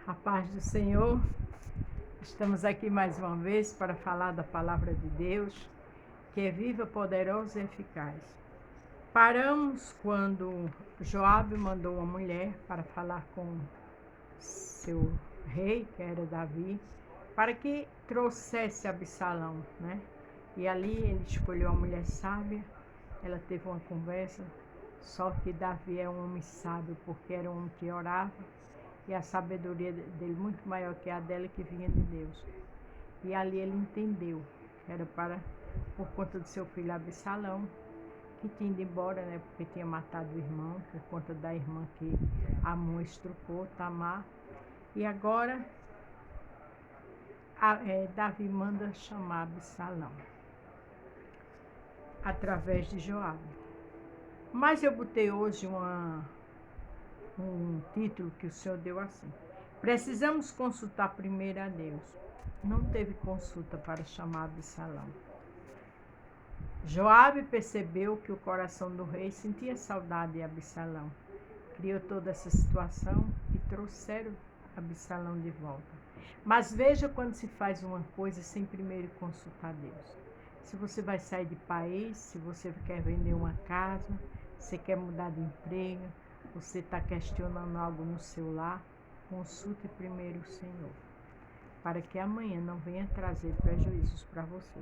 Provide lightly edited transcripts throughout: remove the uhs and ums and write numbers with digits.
A paz do Senhor, estamos aqui mais uma vez para falar da palavra de Deus, que é viva, poderosa e eficaz. Paramos quando Joabe mandou uma mulher para falar com seu rei, que era Davi, para que trouxesse Absalão, né? E ali ele escolheu uma mulher sábia, ela teve uma conversa, só que Davi é um homem sábio, porque era um homem que orava, e a sabedoria dele muito maior que a dela, que vinha de Deus. E ali ele entendeu que era por conta do seu filho Absalão, que tinha ido embora, né, porque tinha matado o irmão, por conta da irmã que Amon estrupou, Tamar. E agora Davi manda chamar Absalão, através de Joabe. Mas eu botei hoje um título que o Senhor deu assim: precisamos consultar primeiro a Deus. Não teve consulta para chamar Absalão. Joabe percebeu que o coração do rei sentia saudade de Absalão. Criou toda essa situação e trouxeram Absalão de volta. Mas veja quando se faz uma coisa sem primeiro consultar Deus. Se você vai sair de país, se você quer vender uma casa, você quer mudar de emprego, você está questionando algo no seu lar, consulte primeiro o Senhor, para que amanhã não venha trazer prejuízos para você.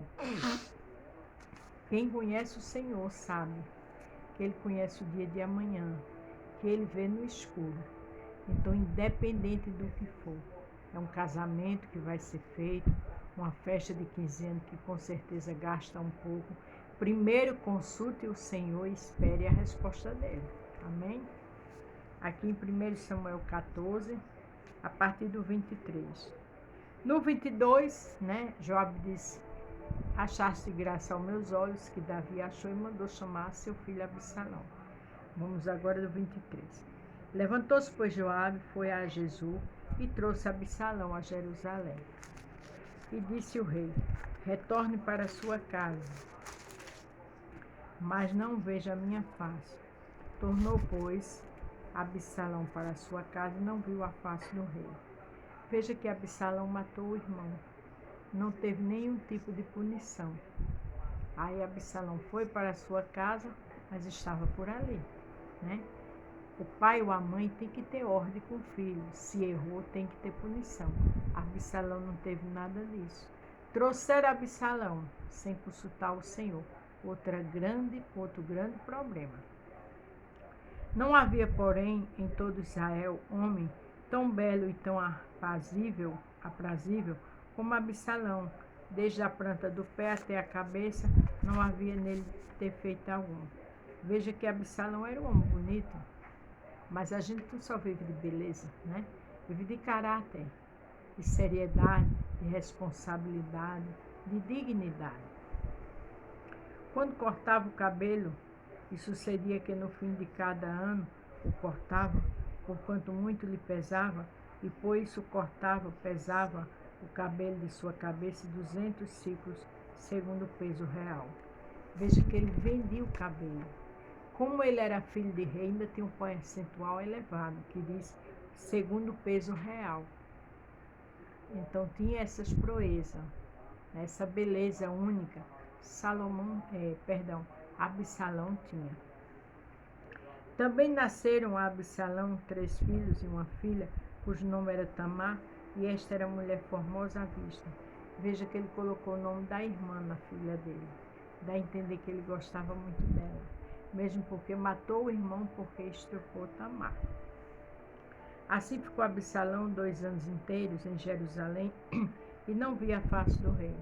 Quem conhece o Senhor sabe que Ele conhece o dia de amanhã, que Ele vê no escuro. Então, independente do que for, é um casamento que vai ser feito, uma festa de 15 anos que com certeza gasta um pouco. Primeiro consulte o Senhor e espere a resposta dele. Amém? Aqui em 1 Samuel 14, a partir do 23. No 22, né, Joabe diz: achaste graça aos meus olhos, que Davi achou, e mandou chamar seu filho Absalão. Vamos agora do 23. Levantou-se, pois, Joabe, foi a Jesú e trouxe Absalão a Jerusalém. E disse o rei: retorne para a sua casa, mas não veja a minha face. Tornou, pois, Absalão para a sua casa e não viu a face do rei. Veja que Absalão matou o irmão. Não teve nenhum tipo de punição. Aí Absalão foi para a sua casa, mas estava por ali, né? O pai ou a mãe tem que ter ordem com o filho. Se errou, tem que ter punição. Absalão não teve nada disso. Trouxeram Absalão sem consultar o Senhor. Outro grande problema. Não havia, porém, em todo Israel homem tão belo e tão aprazível como Absalão. Desde a planta do pé até a cabeça, não havia nele defeito algum. Veja que Absalão era um homem bonito, mas a gente não só vive de beleza, né? Vive de caráter, de seriedade, de responsabilidade, de dignidade. Quando cortava o cabelo, e sucedia que no fim de cada ano o cortava, porquanto muito lhe pesava, e por isso cortava, pesava o cabelo de sua cabeça 200 ciclos, segundo o peso real. Veja que ele vendia o cabelo. Como ele era filho de rei, ainda tinha um percentual elevado, que diz segundo o peso real. Então tinha essas proezas, essa beleza única. Absalão tinha. Também nasceram a Absalão 3 filhos e uma filha, cujo nome era Tamar, e esta era mulher formosa à vista. Veja que ele colocou o nome da irmã na filha dele. Dá a entender que ele gostava muito dela, mesmo porque matou o irmão porque estrupou Tamar. Assim ficou Absalão 2 anos inteiros em Jerusalém e não via a face do rei.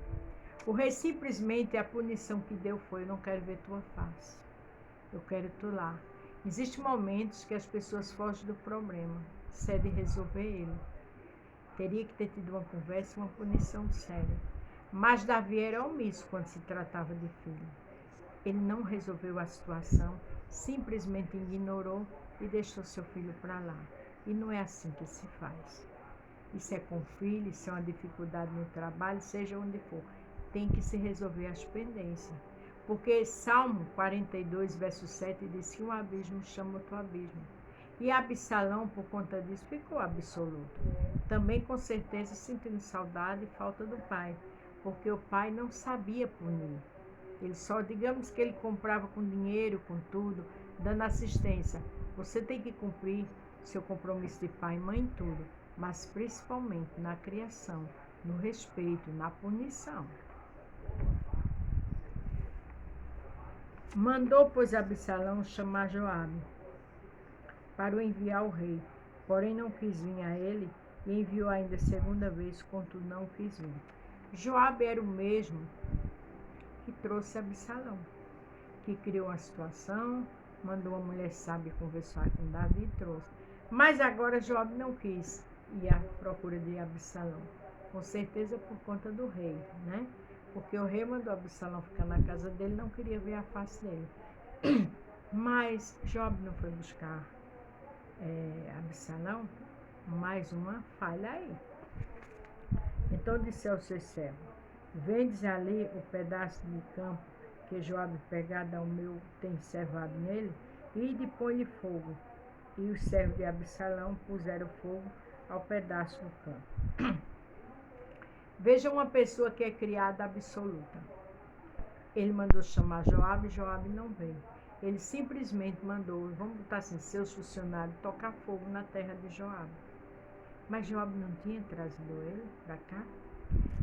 O rei simplesmente, a punição que deu foi: eu não quero ver tua face, eu quero tu lá. Existem momentos que as pessoas fogem do problema, cedem resolver ele. Teria que ter tido uma conversa, uma punição séria. Mas Davi era omisso quando se tratava de filho. Ele não resolveu a situação, simplesmente ignorou e deixou seu filho para lá. E não é assim que se faz. Isso é com filho, isso é uma dificuldade no trabalho, seja onde for. Tem que se resolver as pendências. Porque Salmo 42, verso 7 diz que um abismo chama outro abismo. E Absalão, por conta disso, ficou absoluto. Também, com certeza, sentindo saudade e falta do pai, porque o pai não sabia punir. Ele só, digamos que ele comprava com dinheiro, com tudo, dando assistência. Você tem que cumprir seu compromisso de pai e mãe em tudo, mas principalmente na criação, no respeito, na punição. Mandou, pois, Absalão chamar Joabe para o enviar ao rei. Porém não quis vir a ele, e enviou ainda segunda vez, contudo não quis vir. Joabe era o mesmo que trouxe Absalão, que criou a situação, mandou uma mulher sábia conversar com Davi e trouxe. Mas agora Joabe não quis ir à procura de Absalão, com certeza por conta do rei, né? Porque o rei mandou Absalão ficar na casa dele, não queria ver a face dele. Mas Joabe não foi buscar Absalão, mais uma falha aí. Então disse aos seus servos: vendes ali o pedaço de campo que Joabe pegado ao meu tem cevado nele, e põe-lhe fogo. E os servos de Absalão puseram fogo ao pedaço do campo. Veja uma pessoa que é criada absoluta. Ele mandou chamar Joabe, Joabe não veio. Ele simplesmente mandou, vamos botar assim, seus funcionários tocar fogo na terra de Joabe. Mas Joabe não tinha trazido ele para cá?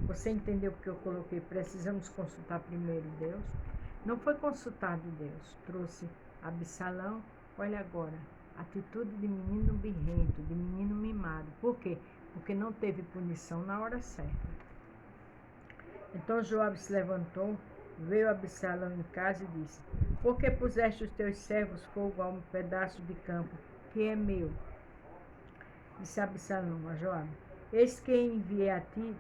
Você entendeu porque eu coloquei, precisamos consultar primeiro Deus? Não foi consultado Deus, trouxe Absalão, olha agora, atitude de menino birrento, de menino mimado. Por quê? Porque não teve punição na hora certa. Então Joabe se levantou, veio Absalão em casa e disse: por que puseste os teus servos fogo a um pedaço de campo que é meu? Disse Absalão a Joabe: eis que enviei a ti,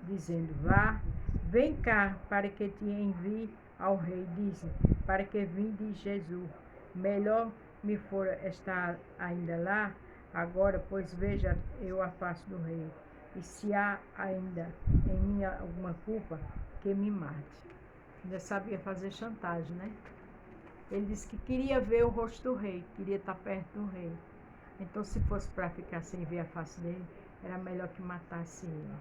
dizendo: vá, vem cá, para que te envie ao rei. Diz: para que vinde Jesus. Melhor me fora estar ainda lá, agora, pois veja eu a face do rei. E se há ainda em mim alguma culpa, que me mate. Ainda sabia fazer chantagem, né? Ele disse que queria ver o rosto do rei, queria estar perto do rei. Então, se fosse para ficar sem ver a face dele, era melhor que matasse ele.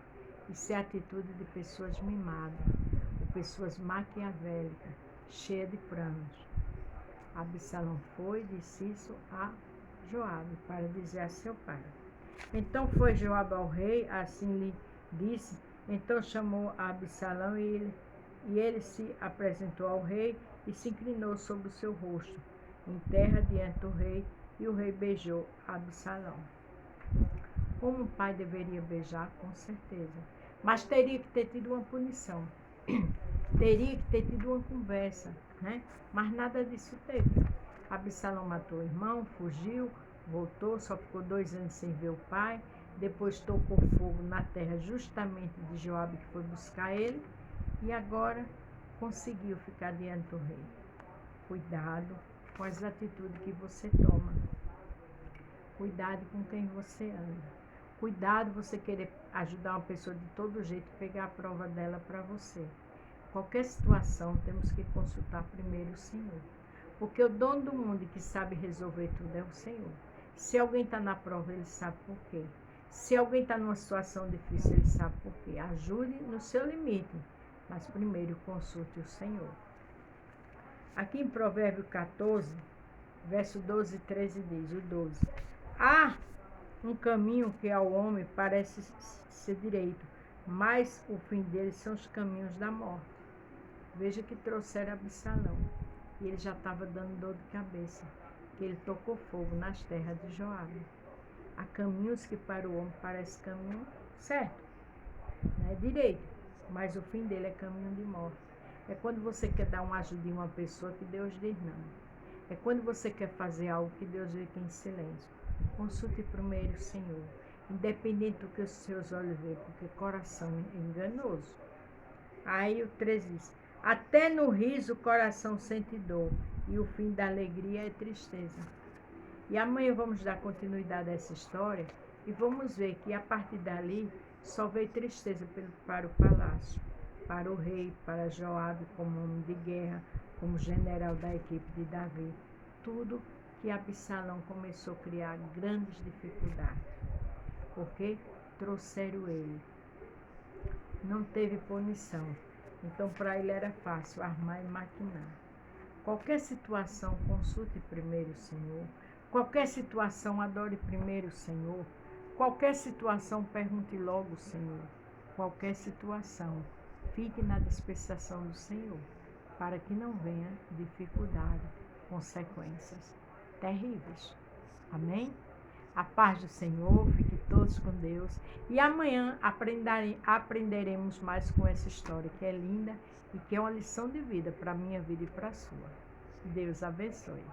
Isso é atitude de pessoas mimadas, ou pessoas maquiavélicas, cheias de planos. Absalão foi e disse isso a Joabe, para dizer a seu pai. Então foi Joabe ao rei, assim lhe disse. Então chamou a Absalão e ele se apresentou ao rei e se inclinou sobre o seu rosto, em terra diante do rei, e o rei beijou Absalão. Como o pai deveria beijar, com certeza. Mas teria que ter tido uma punição. Teria que ter tido uma conversa, né? Mas nada disso teve. Absalão matou o irmão, fugiu, voltou, só ficou 2 anos sem ver o pai. Depois tocou fogo na terra justamente de Joabe, que foi buscar ele. E agora conseguiu ficar diante do rei. Cuidado com as atitudes que você toma. Cuidado com quem você anda. Cuidado você querer ajudar uma pessoa de todo jeito e pegar a prova dela para você. Qualquer situação temos que consultar primeiro o Senhor. Porque o dono do mundo que sabe resolver tudo é o Senhor. Se alguém está na prova, ele sabe por quê. Se alguém está numa situação difícil, ele sabe por quê. Ajude no seu limite, mas primeiro consulte o Senhor. Aqui em Provérbio 14, verso 12 e 13 diz, o 12. Há um caminho que ao homem parece ser direito, mas o fim dele são os caminhos da morte. Veja que trouxeram Absalão, e ele já estava dando dor de cabeça, que ele tocou fogo nas terras de Joabe. Há caminhos que para o homem parece caminho certo, não é direito, mas o fim dele é caminho de morte. É quando você quer dar uma ajudinha a uma pessoa que Deus diz não. É quando você quer fazer algo que Deus vê que é em silêncio. Consulte primeiro o Senhor, independente do que os seus olhos veem, porque coração é enganoso. Aí o 13 diz, até no riso o coração sente dor, e o fim da alegria é tristeza. E amanhã vamos dar continuidade a essa história, e vamos ver que a partir dali só veio tristeza para o palácio, para o rei, para Joabe como homem de guerra, como general da equipe de Davi. Tudo que Absalão começou a criar grandes dificuldades, porque trouxeram ele. Não teve punição, então para ele era fácil armar e maquinar. Qualquer situação, consulte primeiro o Senhor. Qualquer situação, adore primeiro o Senhor. Qualquer situação, pergunte logo o Senhor. Qualquer situação, fique na dispensação do Senhor, para que não venha dificuldade, consequências terríveis. Amém? A paz do Senhor, fiquem todos com Deus. E amanhã aprenderemos mais com essa história que é linda e que é uma lição de vida para a minha vida e para a sua. Deus abençoe.